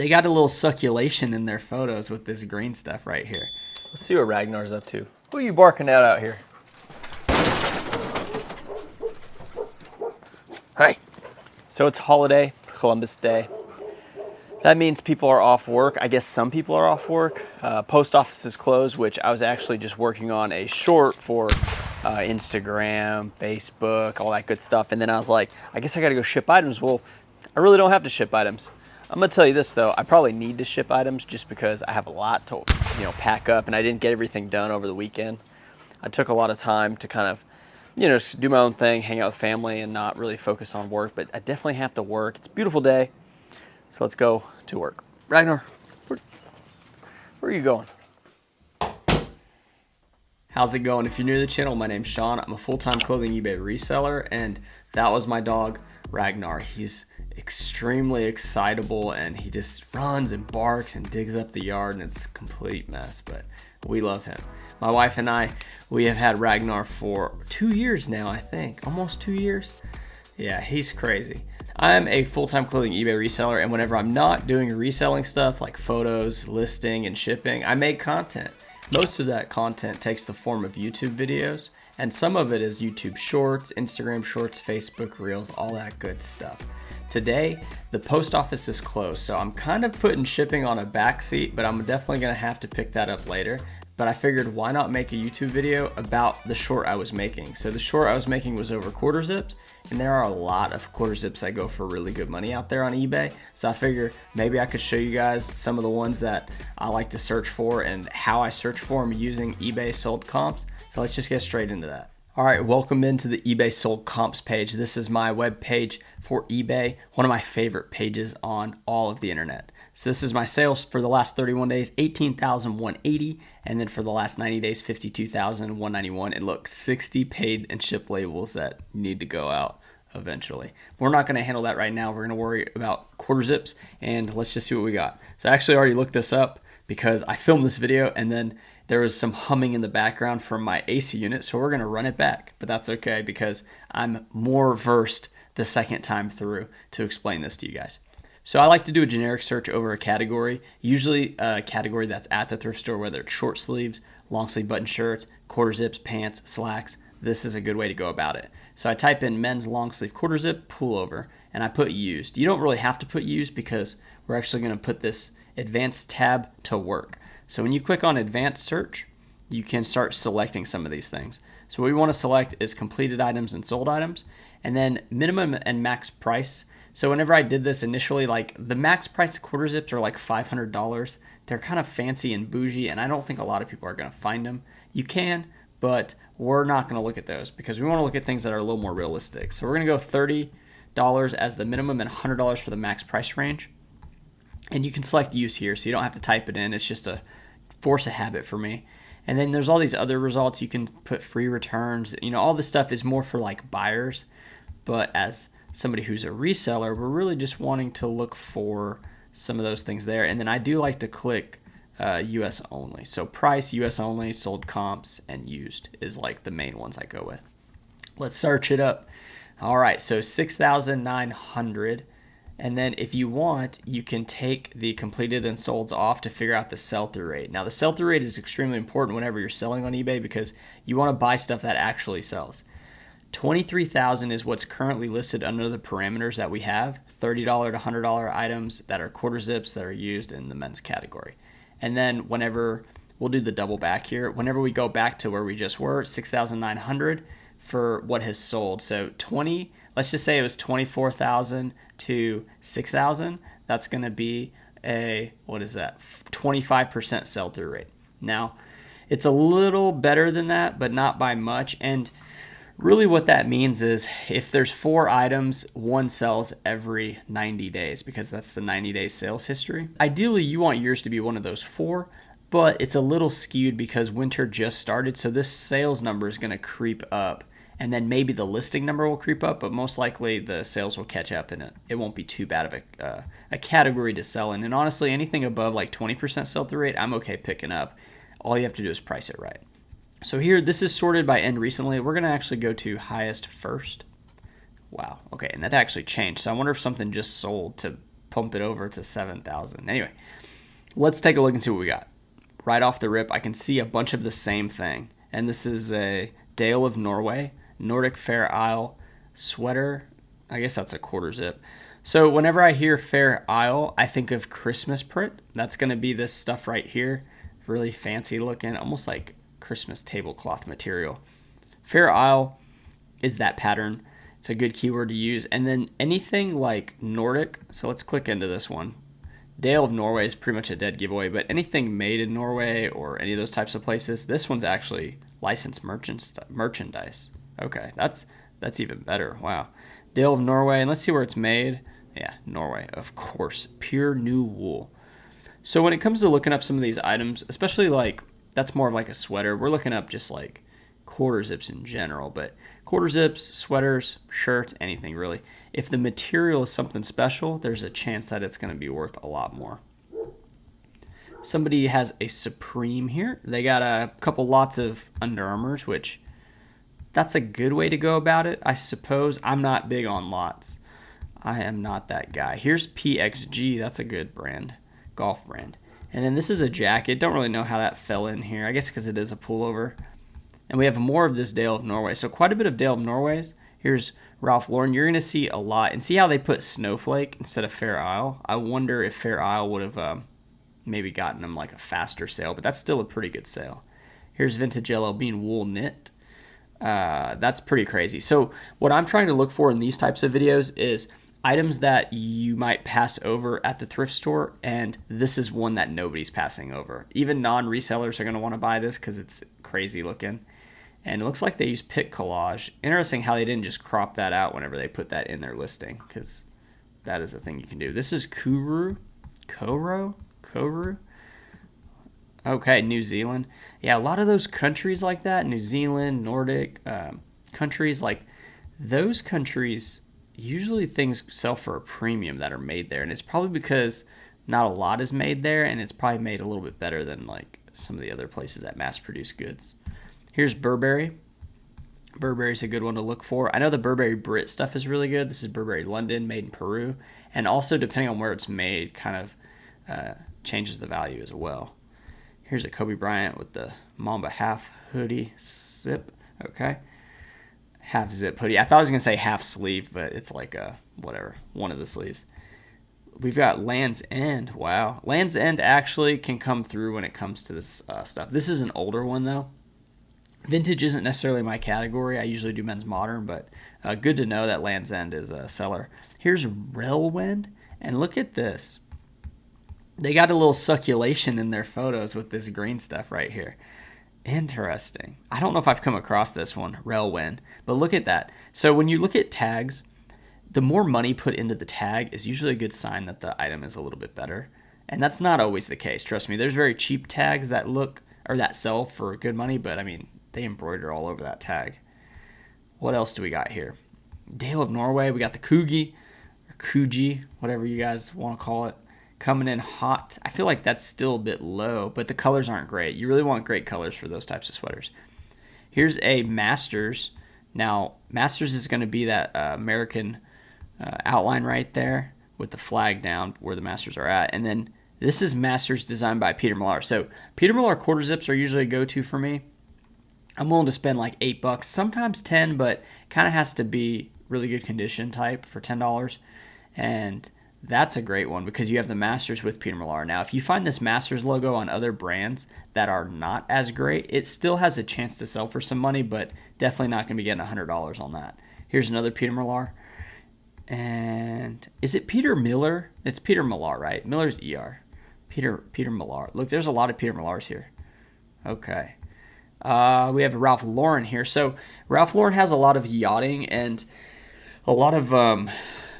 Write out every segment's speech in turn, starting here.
They got a little succulation in their photos with this green stuff right here. Let's see what Ragnar's up to. Who are you barking at out here? Hi. So it's holiday, Columbus Day. That means people are off work. I guess some people are off work. Post office is closed, which I was actually just working on a short for Instagram, Facebook, all that good stuff. And then I was like, I guess I gotta go ship items. Well, I really don't have to ship items. I'm gonna tell you this though, I probably need to ship items just because I have a lot to, pack up, and I didn't get everything done over the weekend. I took a lot of time to kind of, just do my own thing, hang out with family, and not really focus on work, but I definitely have to work. It's a beautiful day, so let's go to work. Ragnar, where are you going? How's it going? If you're new to the channel, my name's Sean. I'm a full-time clothing eBay reseller, and that was my dog, Ragnar. He's extremely excitable, and he just runs and barks and digs up the yard, and it's a complete mess, but we love him. My wife and I, we have had Ragnar for 2 years now, I think. Almost 2 years? Yeah, he's crazy. I'm a full-time clothing eBay reseller, and whenever I'm not doing reselling stuff like photos, listing, and shipping, I make content. Most of that content takes the form of YouTube videos, and some of it is YouTube Shorts, Instagram Shorts, Facebook Reels, all that good stuff. Today, the post office is closed, so I'm kind of putting shipping on a backseat, but I'm definitely gonna have to pick that up later. But I figured why not make a YouTube video about the short I was making. So the short I was making was over quarter zips, and there are a lot of quarter zips that go for really good money out there on eBay. So I figured maybe I could show you guys some of the ones that I like to search for and how I search for them using eBay sold comps. So let's just get straight into that. All right, welcome into the eBay sold comps page. This is my web page for eBay, one of my favorite pages on all of the internet. So this is my sales for the last 31 days, 18,180, and then for the last 90 days, 52,191. And look, 60 paid and shipped labels that need to go out eventually. We're not gonna handle that right now. We're gonna worry about quarter zips, and let's just see what we got. So I actually already looked this up because I filmed this video and then there was some humming in the background from my AC unit, so we're gonna run it back, but that's okay because I'm more versed the second time through to explain this to you guys. So I like to do a generic search over a category, usually a category that's at the thrift store, whether it's short sleeves, long sleeve button shirts, quarter zips, pants, slacks. This is a good way to go about it. So I type in men's long sleeve quarter zip pullover, and I put used. You don't really have to put used because we're actually gonna put this advanced tab to work. So when you click on advanced search, you can start selecting some of these things. So what we want to select is completed items and sold items, and then minimum and max price. So whenever I did this initially, like the max price of quarter zips are like $500. They're kind of fancy and bougie, and I don't think a lot of people are going to find them. You can, but we're not going to look at those because we want to look at things that are a little more realistic. So we're going to go $30 as the minimum and $100 for the max price range. And you can select use here, so you don't have to type it in. It's just a force a habit for me. And then there's all these other results. You can put free returns. All this stuff is more for like buyers. But as somebody who's a reseller, we're really just wanting to look for some of those things there. And then I do like to click US only. So price, US only, sold comps, and used is like the main ones I go with. Let's search it up. All right, so 6,900. And then if you want, you can take the completed and solds off to figure out the sell-through rate. Now the sell-through rate is extremely important whenever you're selling on eBay because you want to buy stuff that actually sells. 23,000 is what's currently listed under the parameters that we have, $30 to $100 items that are quarter zips that are used in the men's category. And then whenever, we'll do the double back here, whenever we go back to where we just were, 6,900 for what has sold. So let's just say it was 24,000 to 6,000. That's going to be a, 25% sell-through rate. Now, it's a little better than that, but not by much. And really what that means is if there's 4 items, one sells every 90 days because that's the 90-day sales history. Ideally, you want yours to be one of those 4, but it's a little skewed because winter just started, so this sales number is going to creep up. And then maybe the listing number will creep up, but most likely the sales will catch up and it won't be too bad of a category to sell in. And honestly, anything above like 20% sell-through rate, I'm okay picking up. All you have to do is price it right. So here, this is sorted by end recently. We're going to actually go to highest first. Wow, okay, and that actually changed. So I wonder if something just sold to pump it over to 7,000. Anyway, let's take a look and see what we got. Right off the rip, I can see a bunch of the same thing. And this is a Dale of Norway, Nordic Fair Isle sweater. I guess that's a quarter zip. So whenever I hear Fair Isle, I think of Christmas print. That's going to be this stuff right here. Really fancy looking, almost like Christmas tablecloth material. Fair Isle is that pattern. It's a good keyword to use. And then anything like Nordic, so let's click into this one. Dale of Norway is pretty much a dead giveaway, but anything made in Norway or any of those types of places, this one's actually licensed merchandise. Okay, that's even better. Wow. Dale of Norway, and let's see where it's made. Yeah, Norway, of course. Pure new wool. So when it comes to looking up some of these items, especially like, that's more of like a sweater, we're looking up just like quarter zips in general, but quarter zips, sweaters, shirts, anything really. If the material is something special, there's a chance that it's going to be worth a lot more. Somebody has a Supreme here. They got a couple lots of Under Armours, which that's a good way to go about it, I suppose. I'm not big on lots. I am not that guy. Here's PXG. That's a good brand, golf brand. And then this is a jacket. Don't really know how that fell in here. I guess because it is a pullover. And we have more of this Dale of Norway. So quite a bit of Dale of Norways. Here's Ralph Lauren. You're going to see a lot. And see how they put Snowflake instead of Fair Isle? I wonder if Fair Isle would have maybe gotten them like a faster sale. But that's still a pretty good sale. Here's Vintage LL Bean Wool Knit. That's pretty crazy. So what I'm trying to look for in these types of videos is items that you might pass over at the thrift store, and this is one that nobody's passing over. Even non-resellers are going to want to buy this because it's crazy looking. And it looks like they use pick collage. Interesting how they didn't just crop that out whenever they put that in their listing, because that is a thing you can do. This is Kuru. Okay, New Zealand. Yeah, a lot of those countries like that, New Zealand, Nordic countries, like those countries, usually things sell for a premium that are made there. And it's probably because not a lot is made there, and it's probably made a little bit better than like some of the other places that mass produce goods. Here's Burberry. Burberry's a good one to look for. I know the Burberry Brit stuff is really good. This is Burberry London, made in Peru. And also, depending on where it's made, kind of changes the value as well. Here's a Kobe Bryant with the Mamba half hoodie zip. Okay. Half zip hoodie. I thought I was going to say half sleeve, but it's like whatever, one of the sleeves. We've got Land's End. Wow. Land's End actually can come through when it comes to this stuff. This is an older one, though. Vintage isn't necessarily my category. I usually do men's modern, but good to know that Land's End is a seller. Here's Relwind, and look at this. They got a little succulation in their photos with this green stuff right here. Interesting. I don't know if I've come across this one, Relwind, but look at that. So when you look at tags, the more money put into the tag is usually a good sign that the item is a little bit better. And that's not always the case. Trust me, there's very cheap tags that look or that sell for good money, but I mean, they embroider all over that tag. What else do we got here? Dale of Norway. We got the Kugi, or Kuji, whatever you guys want to call it, coming in hot. I feel like that's still a bit low, but the colors aren't great. You really want great colors for those types of sweaters. Here's a Masters. Now, Masters is going to be that American outline right there with the flag down where the Masters are at. And then this is Masters designed by Peter Millar. So Peter Millar quarter zips are usually a go-to for me. I'm willing to spend like $8, sometimes 10, but kind of has to be really good condition type for $10. And that's a great one because you have the Masters with Peter Millar. Now, if you find this Masters logo on other brands that are not as great, it still has a chance to sell for some money, but definitely not going to be getting $100 on that. Here's another Peter Millar. And is it Peter Miller? It's Peter Millar, right? Miller's ER. Peter Millar. Look, there's a lot of Peter Millars here. Okay. We have Ralph Lauren here. So Ralph Lauren has a lot of yachting and a lot of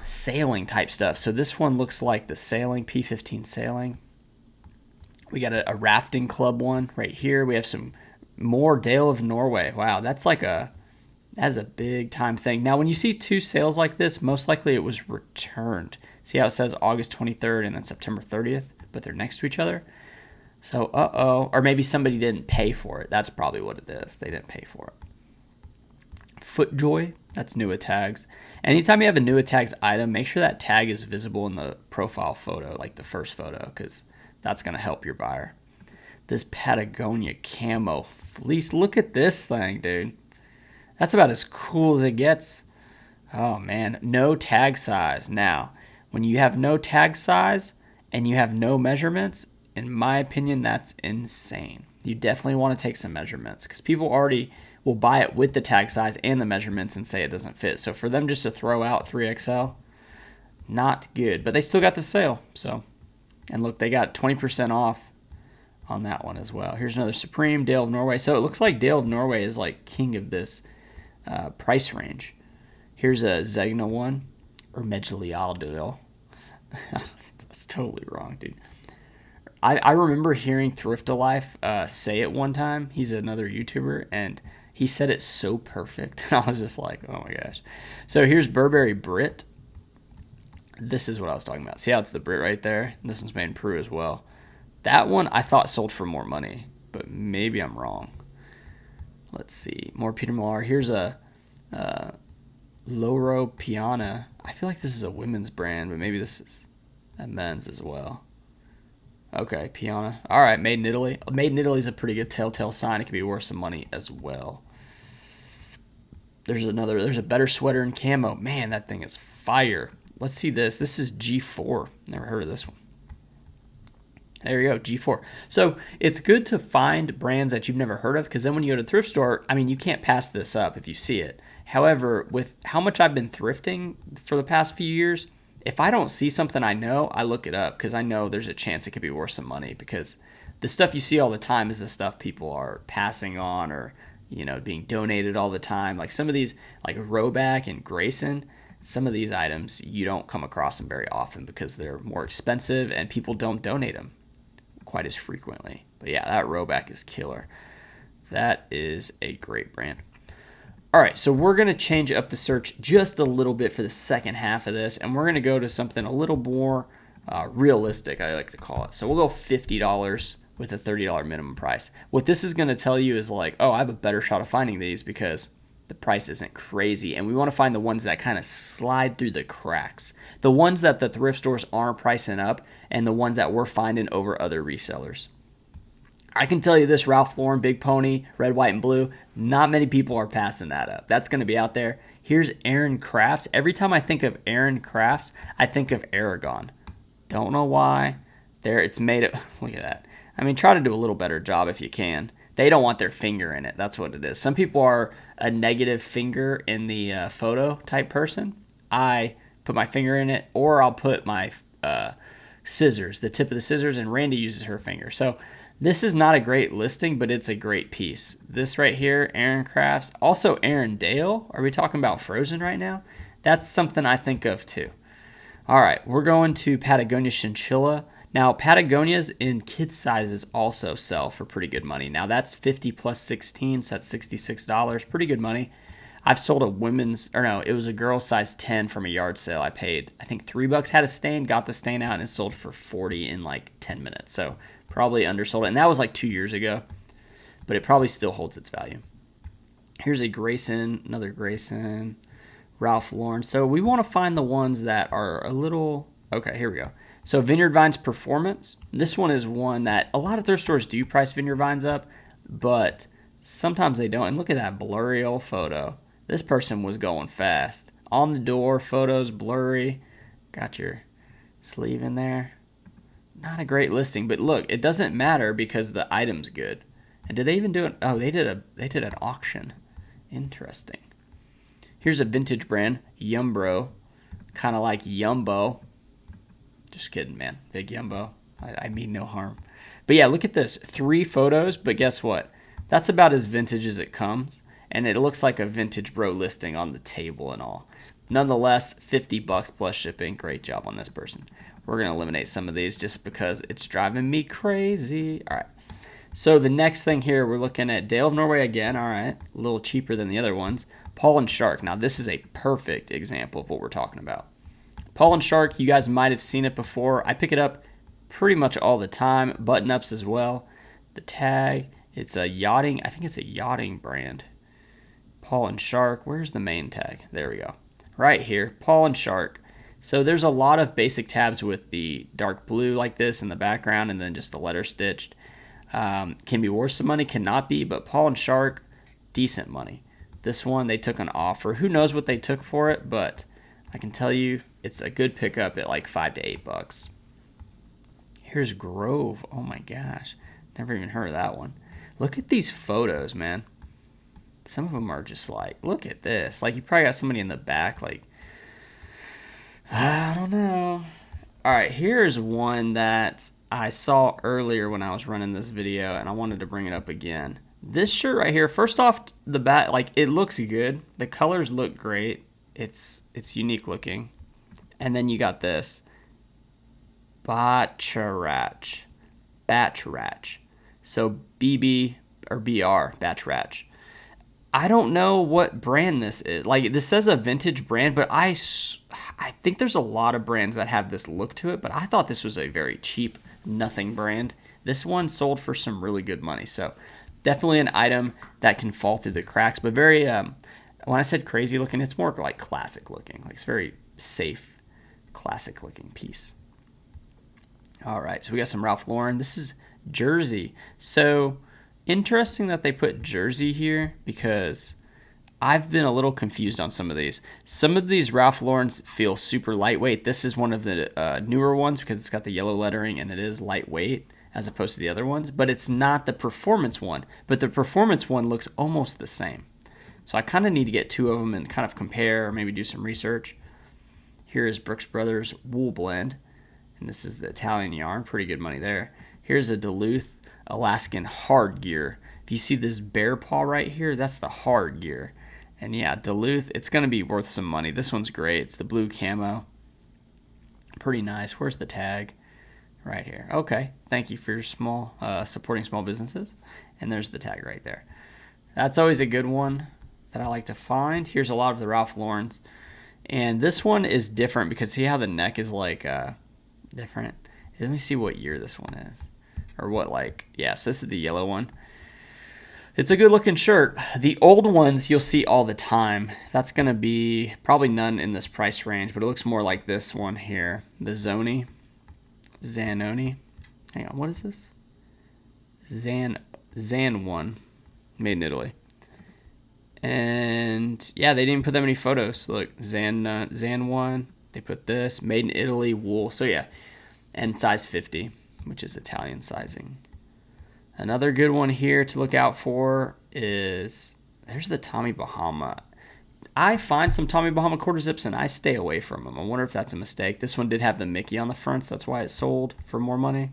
sailing type stuff. So this one looks like the sailing, P15 sailing. We got a rafting club one right here. We have some more Dale of Norway. Wow, that's a big time thing. Now, when you see two sales like this, most likely it was returned. See how it says August 23rd and then September 30th, but they're next to each other? So, or maybe somebody didn't pay for it. That's probably what it is. They didn't pay for it. FootJoy, that's new with tags. Anytime you have a new with tags item, make sure that tag is visible in the profile photo, like the first photo, because that's going to help your buyer. This Patagonia camo fleece. Look at this thing, dude. That's about as cool as it gets. Oh, man. No tag size. Now, when you have no tag size and you have no measurements, in my opinion, that's insane. You definitely want to take some measurements because people already will buy it with the tag size and the measurements and say it doesn't fit. So for them just to throw out 3XL, not good. But they still got the sale. So, and look, they got 20% off on that one as well. Here's another Supreme, Dale of Norway. So it looks like Dale of Norway is like king of this price range. Here's a Zegna one, or Medjalialdil. That's totally wrong, dude. I remember hearing Thrift-A-Life say it one time. He's another YouTuber, and he said it so perfect. I was just like, oh my gosh. So here's Burberry Brit. This is what I was talking about. See how it's the Brit right there? This one's made in Peru as well. That one I thought sold for more money, but maybe I'm wrong. Let's see. More Peter Millar. Here's a Loro Piana. I feel like this is a women's brand, but maybe this is a men's as well. Okay, Piana. All right, made in Italy. Made in Italy is a pretty good telltale sign. It could be worth some money as well. There's a better sweater in camo. Man, that thing is fire. Let's see this. This is G4. Never heard of this one. There you go, G4. So it's good to find brands that you've never heard of because then when you go to the thrift store, I mean, you can't pass this up if you see it. However, with how much I've been thrifting for the past few years, if I don't see something I know, I look it up because I know there's a chance it could be worth some money because the stuff you see all the time is the stuff people are passing on or, you know, being donated all the time. Like some of these, like Jiaropack and Grayson, some of these items, you don't come across them very often because they're more expensive and people don't donate them quite as frequently. But yeah, that Jiaropack is killer. That is a great brand. All right, so we're going to change up the search just a little bit for the second half of this, and we're going to go to something a little more realistic, I like to call it. So we'll go $50 with a $30 minimum price. What this is going to tell you is like, oh, I have a better shot of finding these because the price isn't crazy, and we want to find the ones that kind of slide through the cracks. The ones that the thrift stores aren't pricing up, and the ones that we're finding over other resellers. I can tell you this, Ralph Lauren, Big Pony, red, white, and blue, not many people are passing that up. That's going to be out there. Here's Aaron Crafts. Every time I think of Aaron Crafts, I think of Aragon. Don't know why. It's made of, look at that. I mean, try to do a little better job if you can. They don't want their finger in it. That's what it is. Some people are a negative finger in the photo type person. I put my finger in it, or I'll put my scissors, the tip of the scissors, and Randy uses her finger. So this is not a great listing, but it's a great piece. This right here, Aaron Crafts. Also Aaron Dale. Are we talking about Frozen right now? That's something I think of too. All right, we're going to Patagonia Chinchilla. Now, Patagonias in kids sizes also sell for pretty good money. Now, that's 50 plus 16, so that's $66. Pretty good money. I've sold it was a girl size 10 from a yard sale. I paid, I think $3, had a stain, got the stain out, and it sold for 40 in like 10 minutes. So probably undersold it. And that was like 2 years ago, but it probably still holds its value. Here's a Grayson, another Grayson, Ralph Lauren. So we want to find the ones that are a little, okay, here we go. So Vineyard Vines Performance. This one is one that a lot of thrift stores do price Vineyard Vines up, but sometimes they don't. And look at that blurry old photo. This person was going fast. On the door, photos blurry. Got your sleeve in there. Not a great listing, but look, it doesn't matter because the item's good. And did they even do it? Oh, they did an auction. Interesting. Here's a vintage brand, Yumbro, kind of like Yumbo. Just kidding, man. Big Yumbo. I mean no harm. But yeah, look at this. 3 photos, but guess what? That's about as vintage as it comes. And it looks like a vintage bro listing on the table and all. Nonetheless, $50 plus shipping. Great job on this person. We're going to eliminate some of these just because it's driving me crazy. All right. So the next thing here, we're looking at Dale of Norway again. All right. A little cheaper than the other ones. Paul and Shark. Now, this is a perfect example of what we're talking about. Paul and Shark, you guys might have seen it before. I pick it up pretty much all the time. Button-ups as well. The tag, it's a yachting, I think it's a yachting brand. Paul and Shark. Where's the main tag? There we go. Right here, Paul and Shark. So there's a lot of basic tabs with the dark blue like this in the background and then just the letter stitched. Can be worth some money, cannot be, but Paul and Shark, decent money. This one, they took an offer. Who knows what they took for it, but I can tell you it's a good pickup at like $5 to $8. Here's Grove. Oh my gosh. Never even heard of that one. Look at these photos, man. Some of them are just like, look at this. Like, you probably got somebody in the back, like, I don't know. All right, here's one that I saw earlier when I was running this video, and I wanted to bring it up again. This shirt right here, first off the bat, like, it looks good. The colors look great. It's unique looking. And then you got this. Batch Ratch. So BB or BR, Batch Ratch. I don't know what brand this is. Like, this says a vintage brand, but I think there's a lot of brands that have this look to it, but I thought this was a very cheap, nothing brand. This one sold for some really good money. So definitely an item that can fall through the cracks, but very, when I said crazy looking, it's more like classic looking. Like, it's very safe, classic looking piece. All right, so we got some Ralph Lauren. This is Jersey. So interesting that they put Jersey here because I've been a little confused on some of these. Some of these Ralph Laurens feel super lightweight. This is one of the newer ones because it's got the yellow lettering and it is lightweight as opposed to the other ones, but it's not the performance one. But the performance one looks almost the same. So I kind of need to get two of them and kind of compare or maybe do some research. Here is Brooks Brothers Wool Blend, and this is the Italian yarn. Pretty good money there. Here's a Duluth Alaskan hard gear. If you see this bear paw right here, that's the hard gear. And yeah, Duluth, it's going to be worth some money. This one's great. It's the blue camo. Pretty nice. Where's the tag? Right here. Okay. Thank you for your small, supporting small businesses. And there's the tag right there. That's always a good one that I like to find. Here's a lot of the Ralph Laurens. And this one is different because see how the neck is like different? Let me see what year this one is. Or what, like, yeah, so this is the yellow one. It's a good looking shirt. The old ones you'll see all the time. That's going to be probably none in this price range, but it looks more like this one here. The Zanoni. Hang on, what is this? Zan 1. Made in Italy. And yeah, they didn't put that many photos. Look, Zan 1. They put this. Made in Italy wool. So yeah. And size 50, which is Italian sizing. Another good one here to look out for is, there's the Tommy Bahama. I find some Tommy Bahama quarter zips and I stay away from them. I wonder if that's a mistake. This one did have the Mickey on the front, so that's why it sold for more money.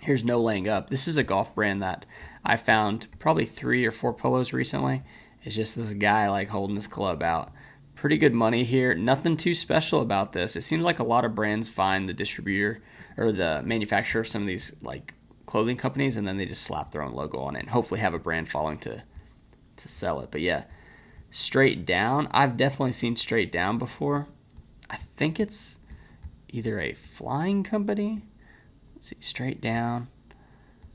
Here's No Laying Up. This is a golf brand that I found probably 3 or 4 polos recently. It's just this guy like holding his club out. Pretty good money here. Nothing too special about this. It seems like a lot of brands find the distributor or the manufacturer of some of these like clothing companies and then they just slap their own logo on it and hopefully have a brand following to sell it. But yeah, Straight Down. I've definitely seen Straight Down before. I think it's either a flying company. Let's see, Straight Down.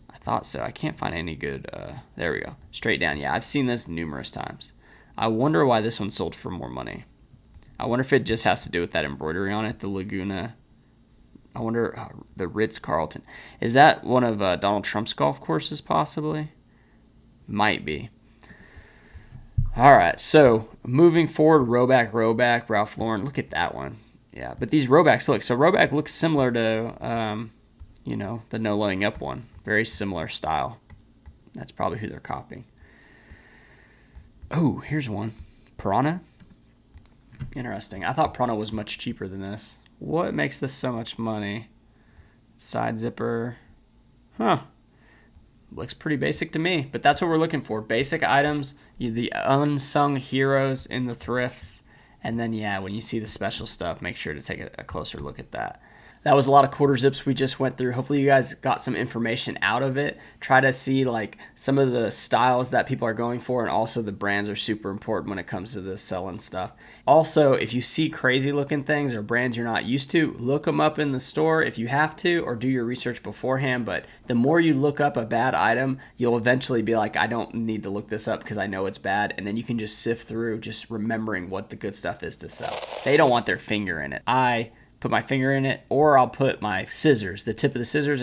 I thought so. I can't find any good. There we go. Straight Down. Yeah, I've seen this numerous times. I wonder why this one sold for more money. I wonder if it just has to do with that embroidery on it, the Laguna. I wonder, the Ritz-Carlton. Is that one of Donald Trump's golf courses, possibly? Might be. All right, so moving forward, Roback, Ralph Lauren. Look at that one. Yeah, but these Robacks, look. So Roback looks similar to, the No Laying Up one. Very similar style. That's probably who they're copying. Oh, here's one. Piranha. Interesting. I thought Piranha was much cheaper than this. What makes this so much money? Side zipper. Huh. Looks pretty basic to me, but that's what we're looking for. Basic items, the unsung heroes in the thrifts. And then, yeah, when you see the special stuff, make sure to take a closer look at that. That was a lot of quarter zips we just went through. Hopefully you guys got some information out of it. Try to see like some of the styles that people are going for, and also the brands are super important when it comes to this selling stuff. Also, if you see crazy looking things or brands you're not used to, look them up in the store if you have to, or do your research beforehand. But the more you look up a bad item, you'll eventually be like, I don't need to look this up because I know it's bad. And then you can just sift through just remembering what the good stuff is to sell. They don't want their finger in it. I put my finger in it, or I'll put my scissors, the tip of the scissors, and